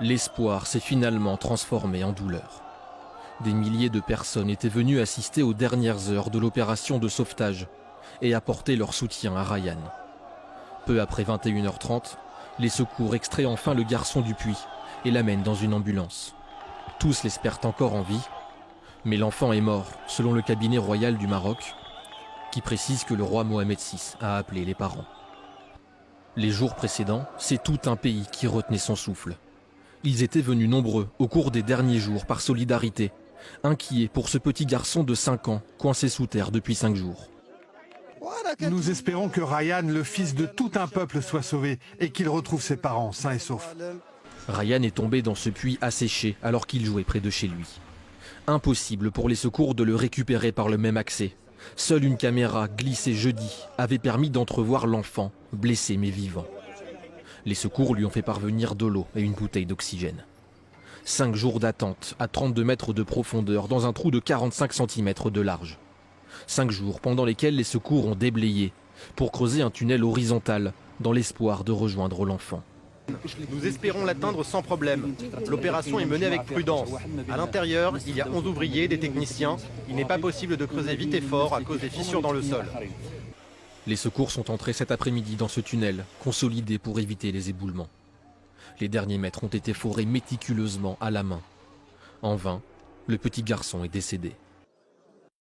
L'espoir s'est finalement transformé en douleur. Des milliers de personnes étaient venues assister aux dernières heures de l'opération de sauvetage et apporter leur soutien à Ryan. Peu après 21h30, les secours extraient enfin le garçon du puits et l'amènent dans une ambulance. Tous l'espèrent encore en vie, mais l'enfant est mort, selon le cabinet royal du Maroc, qui précise que le roi Mohamed VI a appelé les parents. Les jours précédents, c'est tout un pays qui retenait son souffle. Ils étaient venus nombreux au cours des derniers jours par solidarité, inquiets pour ce petit garçon de 5 ans coincé sous terre depuis 5 jours. Nous espérons que Ryan, le fils de tout un peuple, soit sauvé et qu'il retrouve ses parents sains et saufs. Ryan est tombé dans ce puits asséché alors qu'il jouait près de chez lui. Impossible pour les secours de le récupérer par le même accès. Seule une caméra glissée jeudi avait permis d'entrevoir l'enfant, blessé mais vivant. Les secours lui ont fait parvenir de l'eau et une bouteille d'oxygène. 5 jours d'attente à 32 mètres de profondeur dans un trou de 45 cm de large. 5 jours pendant lesquels les secours ont déblayé pour creuser un tunnel horizontal dans l'espoir de rejoindre l'enfant. Nous espérons l'atteindre sans problème. L'opération est menée avec prudence. À l'intérieur, il y a 11 ouvriers, des techniciens. Il n'est pas possible de creuser vite et fort à cause des fissures dans le sol. Les secours sont entrés cet après-midi dans ce tunnel, consolidé pour éviter les éboulements. Les derniers mètres ont été forés méticuleusement à la main. En vain, le petit garçon est décédé.